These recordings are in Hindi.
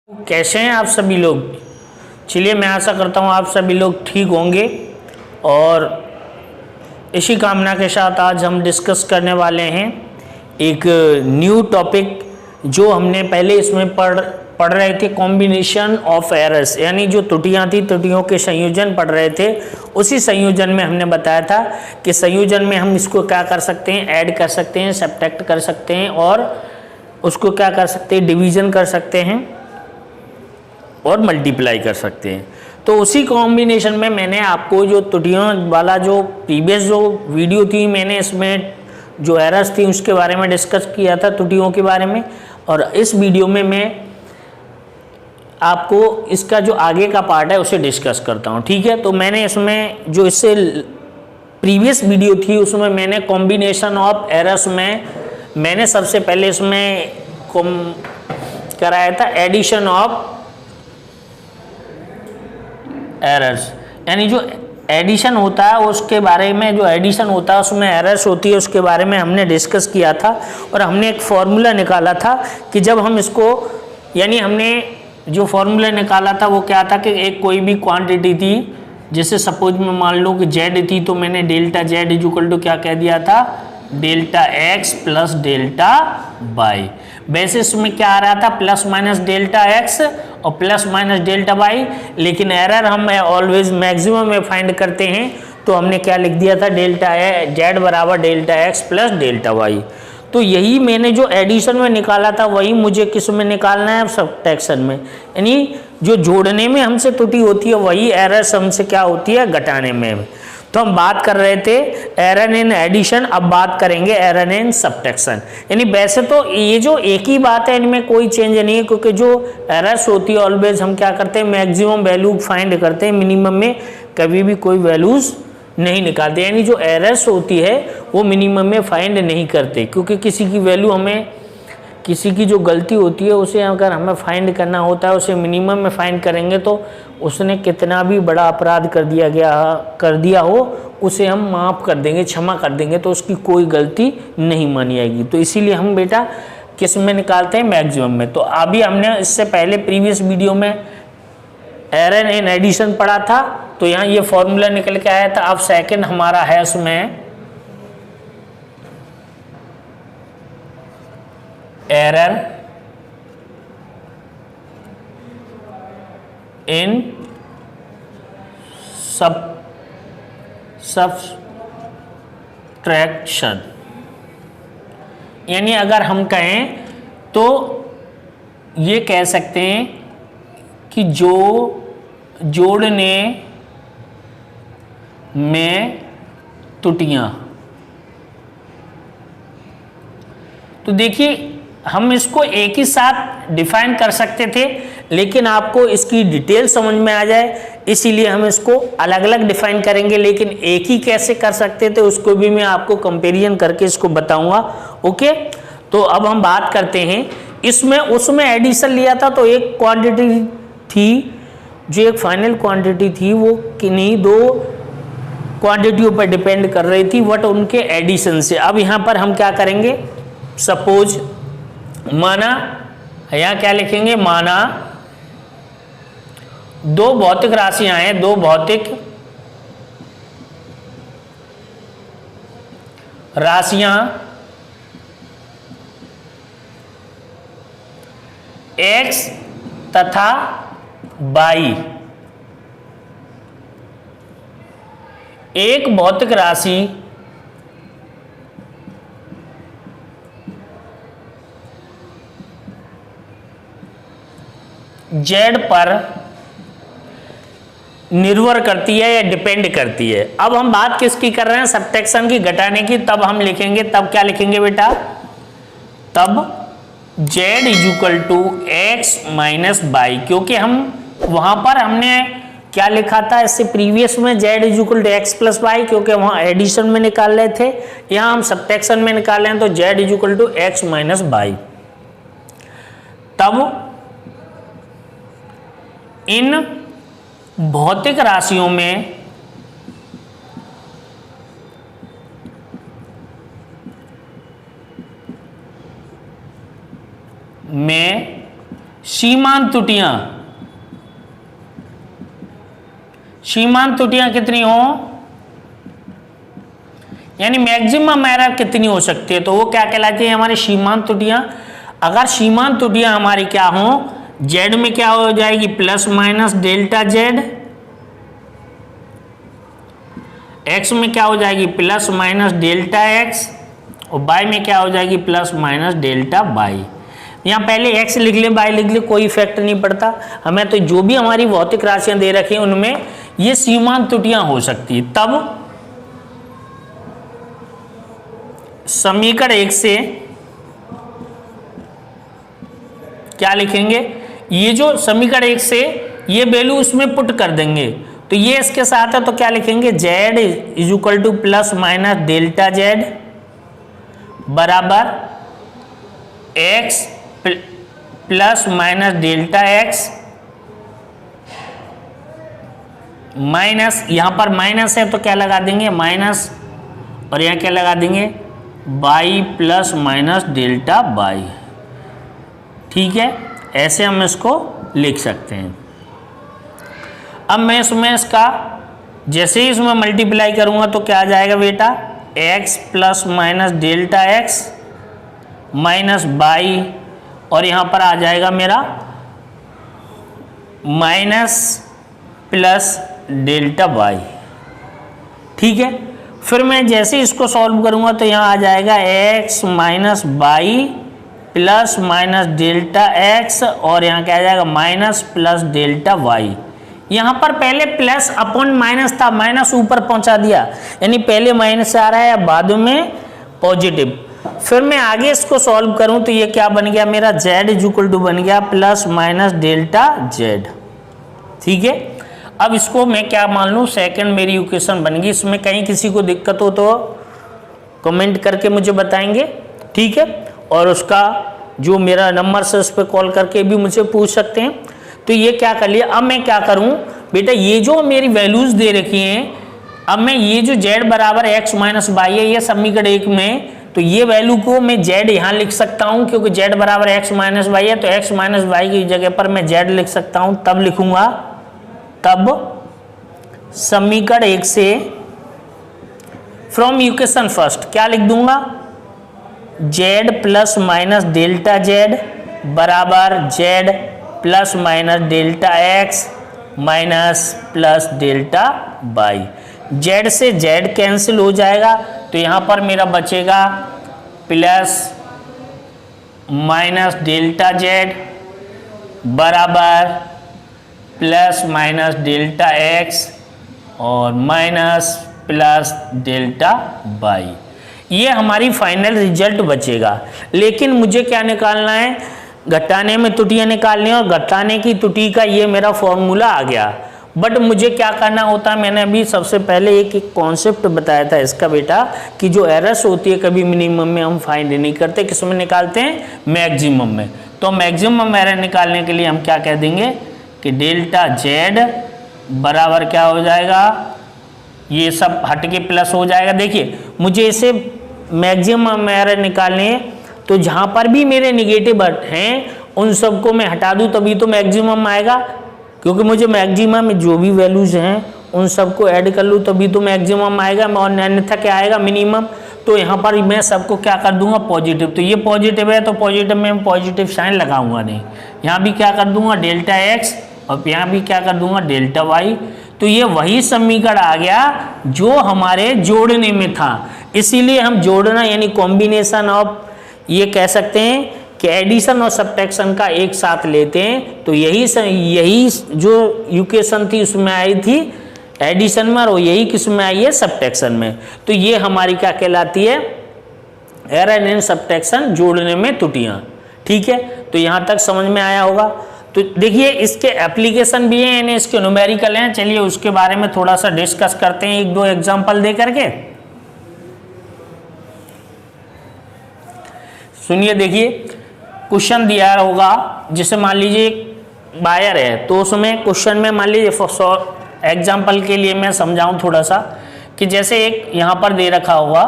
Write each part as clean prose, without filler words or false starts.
कैसे हैं आप सभी लोग। चलिए मैं आशा करता हूँ आप सभी लोग ठीक होंगे और इसी कामना के साथ आज हम डिस्कस करने वाले हैं एक न्यू टॉपिक जो हमने पहले इसमें पढ़ रहे थे, कॉम्बिनेशन ऑफ एरर्स, यानी जो त्रुटियां थी त्रुटियों के संयोजन पढ़ रहे थे। उसी संयोजन में हमने बताया था कि संयोजन में हम इसको क्या कर सकते हैं, ऐड कर सकते हैं, सब्ट्रैक्ट कर सकते हैं और उसको क्या कर सकते हैं, डिवीजन कर सकते हैं और मल्टीप्लाई कर सकते हैं। तो उसी कॉम्बिनेशन में मैंने आपको जो त्रुटियों वाला जो प्रीवियस जो वीडियो थी, मैंने इसमें जो एरर्स थी उसके बारे में डिस्कस किया था, त्रुटियों के बारे में। और इस वीडियो में मैं आपको इसका जो आगे का पार्ट है उसे डिस्कस करता हूँ, ठीक है। तो मैंने इसमें जो इससे प्रीवियस वीडियो थी उसमें मैंने कॉम्बिनेशन ऑफ एरर्स में मैंने सबसे पहले इसमें कराया था एडिशन ऑफ एरर्स, यानी जो एडिशन होता है उसके बारे में, जो एडिशन होता है उसमें एरर्स होती है उसके बारे में हमने डिस्कस किया था। और हमने एक फॉर्मूला निकाला था कि जब हम इसको, यानी हमने जो फॉर्मूला निकाला था वो क्या था कि एक कोई भी क्वांटिटी थी, जैसे सपोज में मान लो कि जेड थी, तो मैंने डेल्टा जेड इक्वल टू क्या कह दिया था, delta x plus delta y. वैसे इसमें क्या आ रहा था, प्लस माइनस डेल्टा एक्स और प्लस माइनस डेल्टा वाई, लेकिन एरर हम ऑलवेज मैक्सिमम में फाइंड करते हैं, तो हमने क्या लिख दिया था, डेल्टा जेड बराबर delta x plus delta y. तो यही मैंने जो एडिशन में निकाला था वही मुझे किस में निकालना है, सब्ट्रैक्शन में, यानी जो जोड़ने में हमसे त्रुटि होती है वही एरर हमसे क्या होती है, घटाने में। तो हम बात कर रहे थे एरर इन एडिशन, अब बात करेंगे एरर इन सब्ट्रैक्शन। यानी वैसे तो ये जो एक ही बात है, इनमें कोई चेंज नहीं है, क्योंकि जो एरर्स होती है ऑलवेज हम क्या करते हैं, मैक्सिमम वैल्यू फाइंड करते हैं, मिनिमम में कभी भी कोई वैल्यूज नहीं निकालते। यानी जो एरर्स होती है वो मिनिमम में फाइंड नहीं करते, क्योंकि किसी की वैल्यू हमें, किसी की जो गलती होती है उसे अगर हमें फाइंड करना होता है, उसे मिनिमम में फाइंड करेंगे तो उसने कितना भी बड़ा अपराध कर दिया हो उसे हम माफ़ कर देंगे, क्षमा कर देंगे, तो उसकी कोई गलती नहीं मानी जाएगी। तो इसीलिए हम बेटा किस में निकालते हैं, मैक्सिमम में। तो अभी हमने इससे पहले प्रीवियस वीडियो में एरर इन एडिशन पढ़ा था, तो यहाँ ये फॉर्मूला निकल के आया था। अब सेकंड हमारा है उसमें एरर इन सब्ट्रैक्शन, यानी अगर हम कहें तो ये कह सकते हैं कि जो जोड़ने में त्रुटियां, तो देखिए हम इसको एक ही साथ डिफाइन कर सकते थे, लेकिन आपको इसकी डिटेल समझ में आ जाए इसीलिए हम इसको अलग अलग डिफाइन करेंगे, लेकिन एक ही कैसे कर सकते थे उसको भी मैं आपको कंपैरिजन करके इसको बताऊंगा। ओके, तो अब हम बात करते हैं इसमें, उसमें एडिशन लिया था तो एक क्वांटिटी थी, जो एक फाइनल क्वांटिटी थी वो किन्हीं दो क्वांटिटियों पर डिपेंड कर रही थी, बट उनके एडिशन से। अब यहाँ पर हम क्या करेंगे, सपोज माना, यहाँ क्या लिखेंगे, माना दो भौतिक राशियां हैं, दो भौतिक राशियां x तथा y, एक भौतिक राशि z पर निर्भर करती है या डिपेंड करती है। अब हम बात किसकी कर रहे हैं, सब्ट्रैक्शन की, घटाने की। तब हम लिखेंगे, तब क्या लिखेंगे बेटा, तब z equal to x minus y, क्योंकि हम वहां पर हमने क्या लिखा था इससे प्रीवियस में, z equal to x plus y, क्योंकि वहां एडिशन में निकाल रहे थे, यहां हम सब्ट्रैक्शन में निकाल रहे हैं, तो z equal to x minus y. तब इन भौतिक राशियों में सीमांत त्रुटियां कितनी हो, यानी मैक्सिमम एरर कितनी हो सकती है, तो वो क्या कहलाती है हमारी सीमांत त्रुटियां। अगर सीमांत त्रुटियां हमारी क्या हो, जेड में क्या हो जाएगी plus minus delta Z, x में क्या हो जाएगी प्लस माइनस डेल्टा एक्स, और वाई में क्या हो जाएगी प्लस माइनस डेल्टा वाई। यहाँ पहले एक्स लिख ले वाई लिख ले, कोई इफेक्ट नहीं पड़ता हमें, तो जो भी हमारी भौतिक राशियां दे रखी हैं उनमें ये सीमांत त्रुटियां हो सकती है। तब समीकरण 1 से क्या लिखेंगे, ये जो समीकरण 1 से ये वैल्यू उसमें पुट कर देंगे, तो ये इसके साथ है, तो क्या लिखेंगे z is equal to plus minus delta z बराबर x plus minus delta x minus, यहां पर माइनस है तो क्या लगा देंगे माइनस, और यहां क्या लगा देंगे by plus minus delta by. ठीक है, ऐसे हम इसको लिख सकते हैं। अब मैं इसमें इसका जैसे ही इसमें मल्टीप्लाई करूंगा तो क्या आ जाएगा बेटा, x plus minus delta x minus by, और यहां पर आ जाएगा मेरा माइनस प्लस डेल्टा वाई। ठीक है, फिर मैं जैसे इसको सॉल्व करूंगा तो यहां आ जाएगा x minus by plus minus delta x, और यहां क्या आ जाएगा माइनस प्लस डेल्टा वाई। यहां पर पहले प्लस अपॉन माइनस था, माइनस ऊपर पहुंचा दिया, यानी पहले माइनस आ रहा है बाद में पॉजिटिव। फिर मैं आगे इसको सॉल्व करूं तो ये क्या बन गया मेरा z इज इक्वल टू बन गया प्लस माइनस डेल्टा z। ठीक है, अब इसको मैं क्या मान लूं, सेकंड मेरी इक्वेशन बन गई। इसमें कहीं किसी को दिक्कत हो तो कमेंट करके मुझे बताएंगे। ठीक है, और उसका जो मेरा नंबर से उस पर कॉल करके भी मुझे पूछ सकते हैं। तो ये क्या कर लिया, अब मैं क्या करूं बेटा, ये जो मेरी वैल्यूज दे रखी हैं, अब मैं ये जो z बराबर x माइनस वाई है ये समीकरण 1 में, तो ये वैल्यू को मैं z यहां लिख सकता हूं, क्योंकि z बराबर x माइनस वाई है, तो x माइनस वाई की जगह पर मैं z लिख सकता हूं। तब लिखूंगा, तब समीकरण 1 से फ्रॉम इक्वेशन फर्स्ट क्या लिख दूंगा, z plus minus delta z बराबर z plus minus delta x minus plus delta y। z से z कैंसिल हो जाएगा, तो यहां पर मेरा बचेगा प्लस माइनस डेल्टा z बराबर प्लस माइनस डेल्टा x और माइनस प्लस डेल्टा y। ये हमारी फाइनल रिजल्ट बचेगा। लेकिन मुझे क्या निकालना है, घटाने में त्रुटियां निकालनी है, और घटाने की त्रुटि का ये मेरा फॉर्मूला आ गया। बट मुझे क्या करना होता है, मैंने अभी सबसे पहले एक कॉन्सेप्ट बताया था इसका बेटा, कि जो एरर्स होती है कभी मिनिमम में हम फाइंड नहीं करते, किस में निकालते हैं, मैक्सिमम में। तो मैक्सिमम एरर निकालने के लिए हम क्या कह देंगे कि डेल्टा जेड बराबर क्या हो जाएगा, ये सब हट के प्लस हो जाएगा। देखिए मुझे इसे मैक्सिमम एरर निकालने हैं, तो जहाँ पर भी मेरे निगेटिव हैं उन सबको मैं हटा दूँ तभी तो मैक्सिमम आएगा, क्योंकि मुझे मैक्सिमम में जो भी वैल्यूज हैं उन सबको ऐड कर लूँ तभी तो मैक्सिमम आएगा, और अन्यथा क्या आएगा मिनिमम। तो यहाँ पर मैं सबको क्या कर दूंगा पॉजिटिव, तो ये पॉजिटिव है तो पॉजिटिव में मैं पॉजिटिव साइन लगाऊंगा नहीं, यहाँ भी क्या कर दूंगा डेल्टा एक्स, और यहाँ भी क्या कर दूंगा डेल्टा वाई। तो ये वही समीकरण आ गया जो हमारे जोड़ने में था। इसीलिए हम जोड़ना यानी कॉम्बिनेशन ऑफ, ये कह सकते हैं कि एडिशन और सब्ट्रैक्शन का एक साथ लेते हैं। तो यही जो इक्वेशन थी उसमें आई थी एडिशन में, और यही किस में आई है सब्ट्रैक्शन में। तो ये हमारी क्या कहलाती है, एरर इन सब्ट्रैक्शन, जोड़ने में त्रुटियां। ठीक है, तो यहाँ तक समझ में आया होगा। तो देखिए इसके एप्लीकेशन भी हैं, यानी इसके न्यूमेरिकल हैं। चलिए उसके बारे में थोड़ा सा डिस्कस करते हैं, एक दो एग्जाम्पल दे करके। सुनिए, देखिए क्वेश्चन दिया होगा, जैसे मान लीजिए वायर है, तो उसमें क्वेश्चन में मान लीजिए एग्जाम्पल के लिए मैं समझाऊं थोड़ा सा, कि जैसे एक यहां पर दे रखा होगा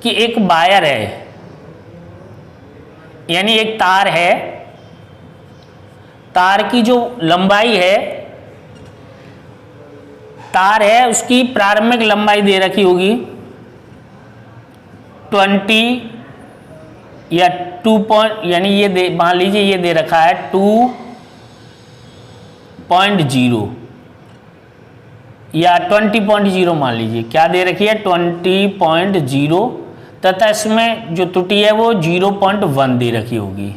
कि एक वायर है, यानी एक तार है, तार की जो लंबाई है, तार है उसकी प्रारंभिक लंबाई दे रखी होगी 20 या 2 यानी ये मान लीजिए ये दे रखा है 2.0 या 20.0 मान लीजिए, क्या दे रखी है 20.0, तथा इसमें जो त्रुटि है वो 0.1 दे रखी होगी,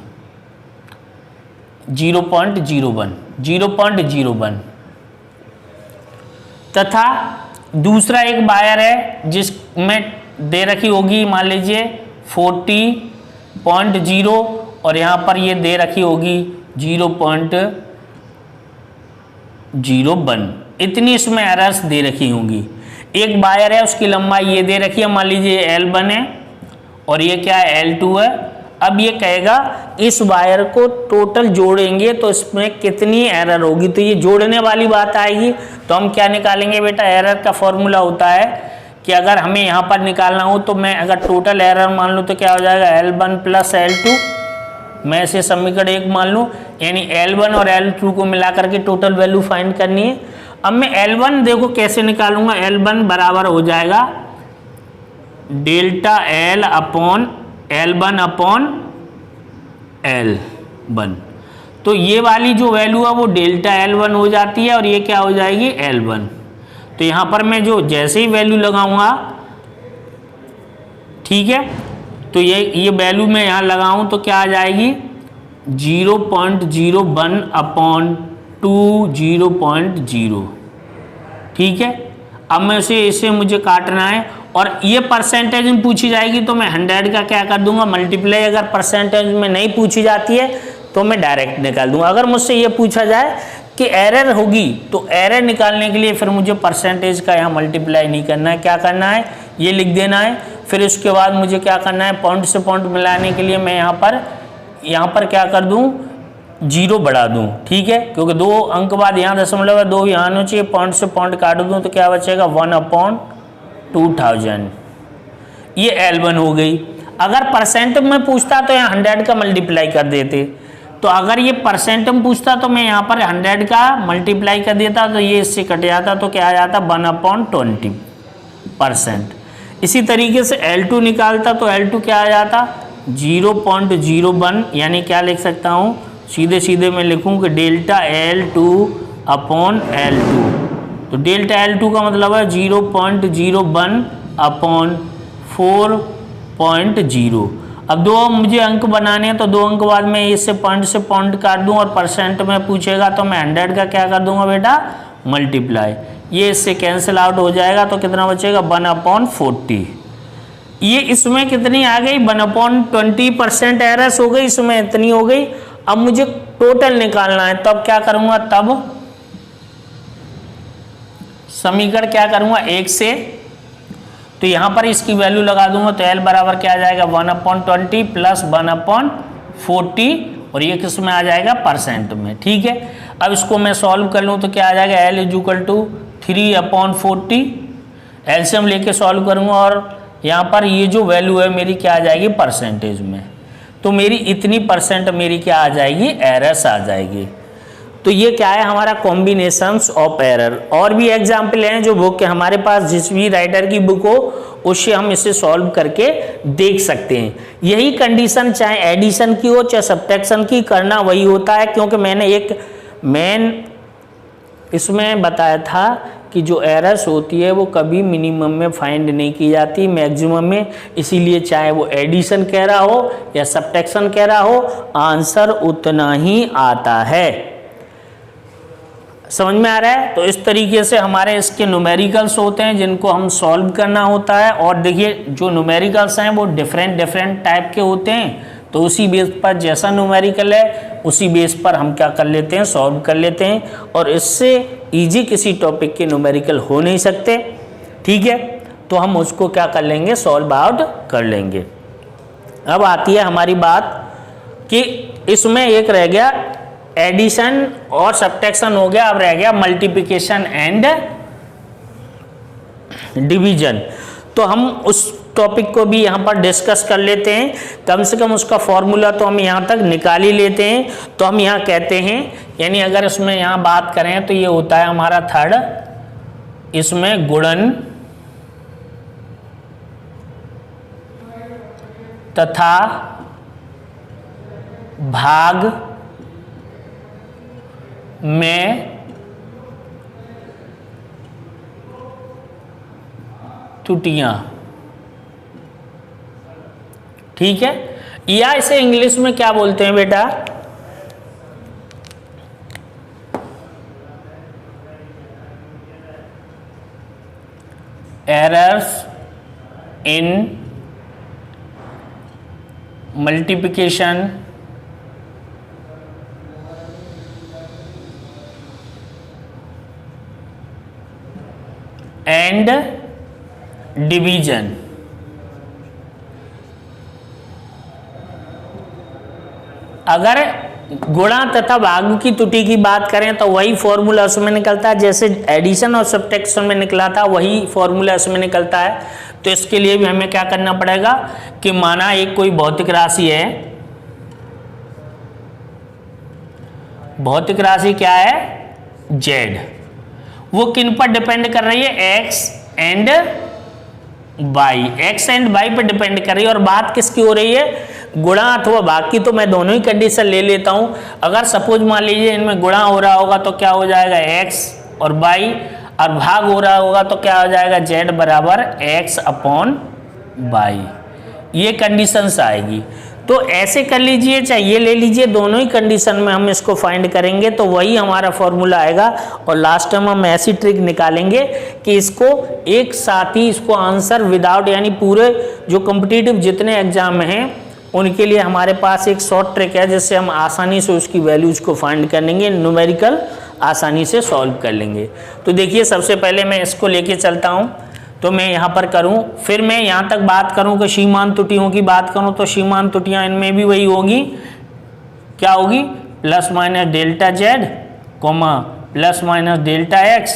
0.01 तथा दूसरा एक वायर है जिसमें दे रखी होगी मान लीजिए 40.0 और यहाँ पर ये दे रखी होगी 0.01। इतनी इसमें एरर्स दे रखी होंगी। एक वायर है उसकी लंबाई ये दे रखी है मान लीजिए L1 है और ये क्या है L2 है। अब ये कहेगा इस वायर को टोटल जोड़ेंगे तो इसमें कितनी एरर होगी, तो ये जोड़ने वाली बात आएगी। तो हम क्या निकालेंगे बेटा, एरर का फॉर्मूला होता है कि अगर हमें यहाँ पर निकालना हो तो मैं अगर टोटल एरर मान लूँ तो क्या हो जाएगा L1 प्लस L2, मैं इसे समीकरण 1 मान लूँ, यानी L1 और L2 को मिला करके टोटल वैल्यू फाइंड करनी है। अब मैं L1 देखो कैसे निकालूंगा, L1 बराबर हो जाएगा delta L upon L1 upon L1। तो ये वाली जो वैल्यू है वो डेल्टा L1 हो जाती है और ये क्या हो जाएगी L1। तो यहाँ पर मैं जो जैसे ही वैल्यू लगाऊंगा, ठीक है, तो ये वैल्यू मैं यहाँ लगाऊं तो क्या आ जाएगी 0.01 अपॉन 0.0, ठीक है। अब मैं इसे मुझे काटना है और ये परसेंटेज में पूछी जाएगी तो मैं 100 का क्या कर दूंगा मल्टीप्लाई, अगर परसेंटेज में नहीं पूछी जाती है तो मैं डायरेक्ट निकाल दूंगा। अगर मुझसे ये पूछा जाए कि एरर होगी तो एरर निकालने के लिए फिर मुझे परसेंटेज का यहाँ मल्टीप्लाई नहीं करना है, क्या करना है ये लिख देना है। फिर उसके बाद मुझे क्या करना है, पॉइंट से पॉइंट मिलाने के लिए मैं यहाँ पर क्या कर दूँ 0 बढ़ा दूँ, ठीक है, क्योंकि 2 अंक बाद यहाँ दशमलव 2 यहाँ आना चाहिए, पॉइंट से पॉइंट काट दूँ तो क्या बचेगा 1/2000, ये L1 हो गई। अगर परसेंट में पूछता तो यहाँ 100 का मल्टीप्लाई कर देते, तो अगर ये परसेंट में पूछता तो मैं यहाँ पर 100 का मल्टीप्लाई कर देता तो ये इससे कट जाता तो क्या आ जाता 1/20%। इसी तरीके से L2 निकालता तो L2 क्या आ जाता 0.01, यानी क्या लिख सकता हूँ सीधे सीधे मैं लिखूँ कि डेल्टा L2 अपॉन L2। तो डेल्टा L2 का मतलब है 0.01 अपॉन 4.0। अब 2 मुझे अंक बनाने हैं तो 2 अंक बाद में इससे पॉइंट काट दूं और परसेंट में पूछेगा तो मैं 100 का क्या कर दूंगा बेटा मल्टीप्लाई, ये इससे कैंसिल आउट हो जाएगा तो कितना बचेगा 1/40। ये इसमें कितनी आ गई 1/20% एरर्स हो गई, इसमें इतनी हो गई। अब मुझे टोटल निकालना है, तब क्या करूंगा, तब समीकरण क्या करूंगा 1 से, तो यहाँ पर इसकी वैल्यू लगा दूंगा तो L बराबर क्या आ जाएगा 1/20 प्लस 1/40 और ये किस में आ जाएगा परसेंट में, ठीक है। अब इसको मैं सॉल्व कर लूँ तो क्या आ जाएगा L = 3/40, एलसीएम लेके सॉल्व करूँगा और यहाँ पर ये जो वैल्यू है मेरी क्या आ जाएगी परसेंटेज में, तो मेरी इतनी परसेंट मेरी क्या आ जाएगी एरर्स आ जाएगी। तो ये क्या है हमारा कॉम्बिनेशंस ऑफ एरर। और भी एग्जाम्पल हैं जो बुक के हमारे पास जिस भी राइटर की बुक हो उससे हम इसे सॉल्व करके देख सकते हैं। यही कंडीशन चाहे एडिशन की हो चाहे सब्ट्रैक्शन की, करना वही होता है, क्योंकि मैंने एक मेन इसमें बताया था कि जो एरर्स होती है वो कभी मिनिमम में फाइंड नहीं की जाती, मैक्सिमम में। इसीलिए चाहे वो एडिशन कह रहा हो या सब्ट्रैक्शन कह रहा हो आंसर उतना ही आता है। समझ में आ रहा है? तो इस तरीके से हमारे इसके न्यूमेरिकल्स होते हैं जिनको हम सॉल्व करना होता है। और देखिए जो न्यूमेरिकल्स हैं वो डिफरेंट टाइप के होते हैं, तो उसी बेस पर जैसा न्यूमेरिकल है उसी बेस पर हम क्या कर लेते हैं सॉल्व कर लेते हैं, और इससे इजी किसी टॉपिक के न्यूमेरिकल हो नहीं सकते, ठीक है। तो हम उसको क्या कर लेंगे सॉल्व आउट कर लेंगे। अब आती है हमारी बात कि इसमें एक रह गया एडिशन और सब्ट्रैक्शन हो गया, अब रह गया मल्टीप्लिकेशन एंड डिवीजन। तो हम उस टॉपिक को भी यहाँ पर डिस्कस कर लेते हैं, कम से कम उसका फॉर्मूला तो हम यहाँ तक निकाल ही लेते हैं। तो हम यहाँ कहते हैं, यानी अगर इसमें यहाँ बात करें तो ये होता है हमारा थर्ड, इसमें गुणन तथा भाग में त्रुटियां, ठीक है। या इसे इंग्लिश में क्या बोलते हैं बेटा, errors in multiplication and division. अगर गुणा तथा भाग की त्रुटि की बात करें तो वही फॉर्मूला उसमें निकलता है, जैसे एडिशन और सब्ट्रैक्शन में निकला था वही फॉर्मूला इसमें निकलता है। तो इसके लिए भी हमें क्या करना पड़ेगा कि माना एक कोई भौतिक राशि है, भौतिक राशि क्या है, जेड, वो किन पर डिपेंड कर रही है, x and y, x and y पर डिपेंड कर रही है। और बात किसकी हो रही है, गुणा अथवा भाग की। तो मैं दोनों ही कंडीशन ले लेता हूं। अगर सपोज मान लीजिए इनमें गुणा हो रहा होगा तो क्या हो जाएगा, एक्स और वाई, और भाग हो रहा होगा तो क्या हो जाएगा, जेड बराबर एक्स अपॉन वाई। ये कंडीशंस आएगी। तो ऐसे कर लीजिए, चाहे ये ले लीजिए, दोनों ही कंडीशन में हम इसको फाइंड करेंगे तो वही हमारा फॉर्मूला आएगा। और लास्ट में हम ऐसी ट्रिक निकालेंगे कि इसको एक साथ ही इसको आंसर विदाउट, यानी पूरे जो कॉम्पिटिटिव जितने एग्जाम में हैं उनके लिए हमारे पास एक शॉर्ट ट्रिक है जिससे हम आसानी से उसकी वैल्यूज को फाइंड कर लेंगे, न्यूमेरिकल आसानी से सॉल्व कर लेंगे। तो देखिए सबसे पहले मैं इसको लेके चलता हूँ। तो मैं यहाँ पर करूँ, फिर मैं यहाँ तक बात करूँ कि सीमांत त्रुटियों की बात करूँ तो सीमांत त्रुटियाँ इनमें भी वही होगी, क्या होगी, plus minus delta Z coma plus minus delta x,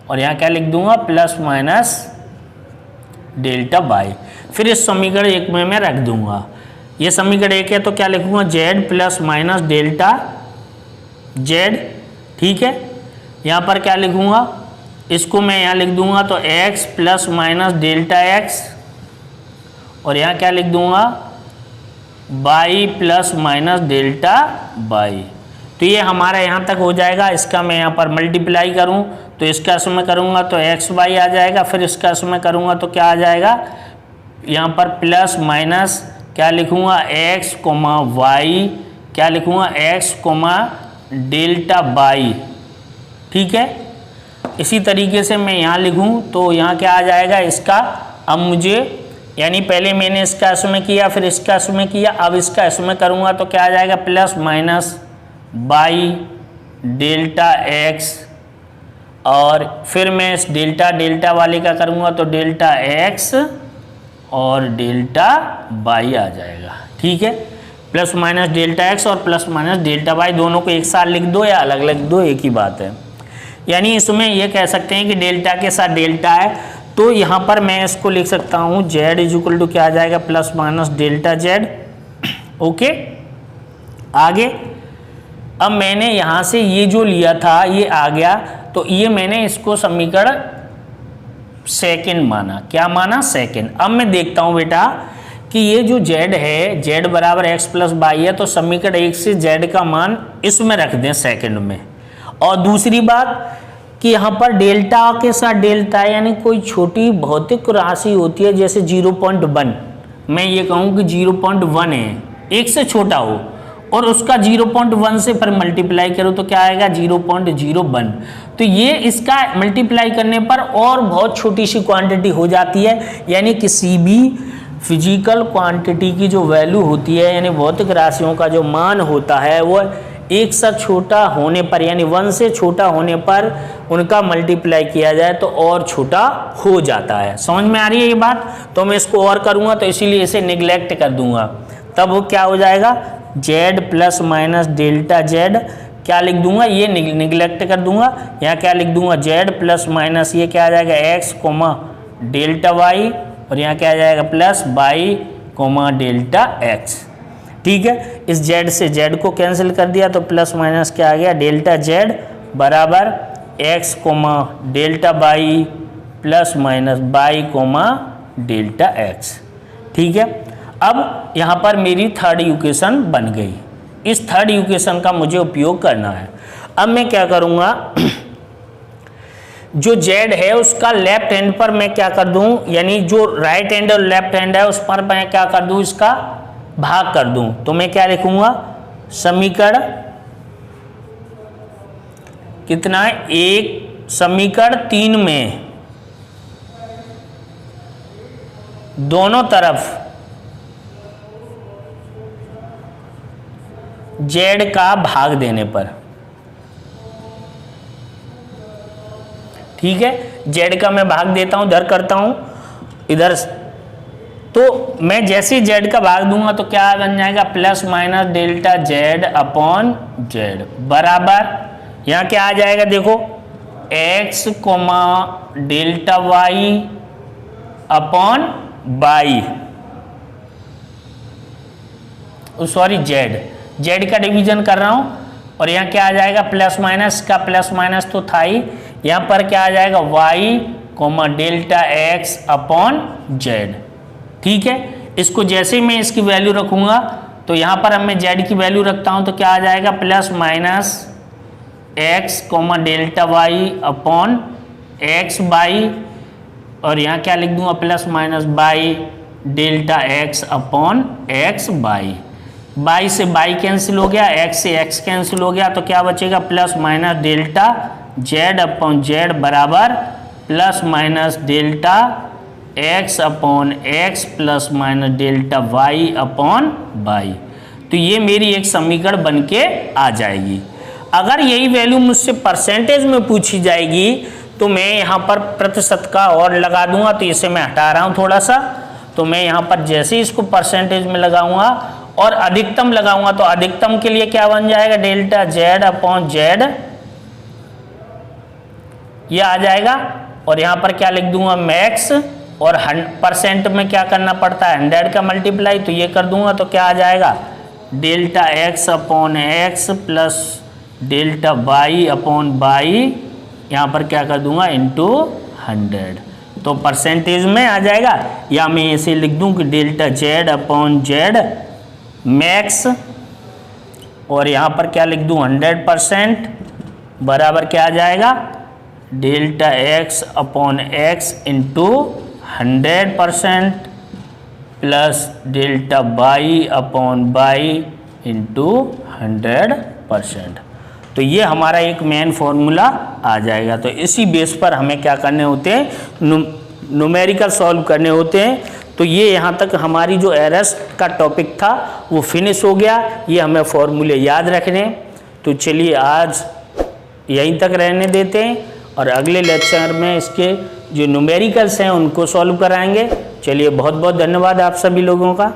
और यहाँ क्या लिख दूंगा, प्लस माइनस डेल्टा वाई। फिर इस समीकरण एक में मैं रख दूंगा, ये समीकरण एक है तो क्या लिखूंगा, Z plus minus delta Z, ठीक है। यहाँ पर क्या लिखूंगा, इसको मैं यहाँ लिख दूंगा तो x plus minus delta x, और यहाँ क्या लिख दूंगा, y plus minus delta y। तो ये हमारा यहाँ तक हो जाएगा। इसका मैं यहाँ पर मल्टीप्लाई करूँ तो इसका इसमें करूँगा तो एक्स वाई आ जाएगा, फिर इसका इसमें करूँगा तो क्या आ जाएगा, यहाँ पर प्लस माइनस क्या लिखूँगा, x कोमा वाई, क्या लिखूँगा, x कोमा डेल्टा y, ठीक है। इसी तरीके से मैं यहाँ लिखूँ तो यहाँ क्या आ जाएगा इसका, अब मुझे यानी पहले मैंने इसका इसमें किया, फिर इसका इसमें किया, अब इसका इसमें करूँगा तो क्या आ जाएगा, plus minus y delta x, और फिर मैं इस डेल्टा डेल्टा वाले का करूँगा तो डेल्टा एक्स और डेल्टा वाई आ जाएगा, ठीक है। प्लस माइनस डेल्टा एक्स और प्लस माइनस डेल्टा वाई दोनों को एक साथ लिख दो या अलग लिख दो, एक ही बात है। यानी इसमें ये कह सकते हैं कि डेल्टा के साथ डेल्टा है, तो यहाँ पर मैं इसको लिख सकता हूँ जेड इज इक्वल टू क्या आ जाएगा, plus minus delta Z, okay. आगे अब मैंने यहाँ से ये जो लिया था ये आ गया, तो ये मैंने इसको समीकरण सेकंड माना, क्या माना, सेकंड। अब मैं देखता हूँ बेटा कि ये जो z है, z बराबर x प्लस वाई है, तो समीकरण एक से z का मान इसमें रख दें सेकंड में। और दूसरी बात कि यहाँ पर डेल्टा के साथ डेल्टा यानी कोई छोटी भौतिक राशि होती है जैसे 0.1, मैं ये कहूँ कि 0.1 है, एक से छोटा हो और उसका 0.1 से फिर मल्टीप्लाई करो तो क्या आएगा, 0.01। तो ये इसका मल्टीप्लाई करने पर और बहुत छोटी सी क्वांटिटी हो जाती है। यानी किसी भी फिजिकल क्वांटिटी की जो वैल्यू होती है, यानी भौतिक राशियों का जो मान होता है, वो एक से छोटा होने पर, यानी 1 से छोटा होने पर उनका मल्टीप्लाई किया जाए तो और छोटा हो जाता है। समझ में आ रही है ये बात। तो मैं इसको और करूँगा तो इसीलिए इसे निगलेक्ट कर दूंगा, तब वो क्या हो जाएगा, z plus minus delta z, क्या लिख दूंगा, ये निगलेक्ट कर दूंगा, यहाँ क्या लिख दूंगा, z प्लस माइनस ये क्या आ जाएगा, x कोमा डेल्टा y, और यहाँ क्या आ जाएगा plus y comma delta x. ठीक है, इस जेड से जेड को कैंसिल कर दिया तो प्लस माइनस क्या आ गया डेल्टा जेड बराबर x comma delta y plus minus y comma delta x. ठीक है, अब यहाँ पर मेरी थर्ड इक्वेशन बन गई। इस थर्ड इक्वेशन का मुझे उपयोग करना है। अब मैं क्या करूँगा, जो z है उसका लेफ्ट हैंड पर मैं क्या कर दूं, यानी जो राइट हैंड और लेफ्ट हैंड है उस पर मैं क्या कर दूं, इसका भाग कर दूं। तो मैं क्या लिखूंगा, समीकरण कितना है, एक समीकरण 3 में दोनों तरफ z का भाग देने पर, ठीक है, z का मैं भाग देता हूं, इधर करता हूं, इधर तो मैं जैसे z का भाग दूंगा तो क्या बन जाएगा plus minus delta z upon z बराबर यहाँ क्या आ जाएगा देखो x comma delta y upon y, sorry z का डिवीजन कर रहा हूं और यहाँ क्या आ जाएगा प्लस माइनस का प्लस माइनस तो था ही, यहाँ पर क्या आ जाएगा y comma delta x upon z। ठीक है, इसको जैसे ही मैं इसकी वैल्यू रखूंगा तो यहाँ पर अब मैं z की वैल्यू रखता हूँ तो क्या आ जाएगा plus minus x comma delta y upon x y, और यहाँ क्या लिख दूंगा plus minus y delta x upon x y, y से बाई कैंसिल हो गया, x से x कैंसिल हो गया, तो क्या बचेगा plus minus delta z upon z बराबर plus minus delta x upon x plus minus delta y upon y। तो ये मेरी एक समीकरण बन के आ जाएगी। अगर यही वैल्यू मुझसे परसेंटेज में पूछी जाएगी तो मैं यहाँ पर प्रतिशत का और लगा दूंगा, तो इसे मैं हटा रहा हूँ थोड़ा सा, तो मैं यहाँ पर जैसे ही इसको परसेंटेज में लगाऊंगा और अधिकतम लगाऊंगा तो अधिकतम के लिए क्या बन जाएगा डेल्टा z अपॉन z, ये आ जाएगा, और यहाँ पर क्या लिख दूंगा मैक्स, और परसेंट में क्या करना पड़ता है 100 का मल्टीप्लाई, तो ये कर दूंगा तो क्या आ जाएगा delta x upon x plus delta y upon y, यहाँ पर क्या कर दूंगा इंटू 100, तो परसेंटेज में आ जाएगा, या मैं ऐसे लिख दूं कि delta z upon z max, और यहाँ पर क्या लिख दूं 100% बराबर क्या आ जाएगा delta x upon x into 100% plus delta y upon y into 100%। तो ये हमारा एक मेन फॉर्मूला आ जाएगा। तो इसी बेस पर हमें क्या करने होते हैं, न्यूमेरिकल सॉल्व करने होते हैं। तो ये यहाँ तक हमारी जो एरर्स का टॉपिक था वो फिनिश हो गया, ये हमें फॉर्मूले याद रखने। तो चलिए आज यहीं तक रहने देते हैं और अगले लेक्चर में इसके जो न्यूमेरिकल्स हैं उनको सॉल्व कराएंगे। चलिए बहुत बहुत धन्यवाद आप सभी लोगों का।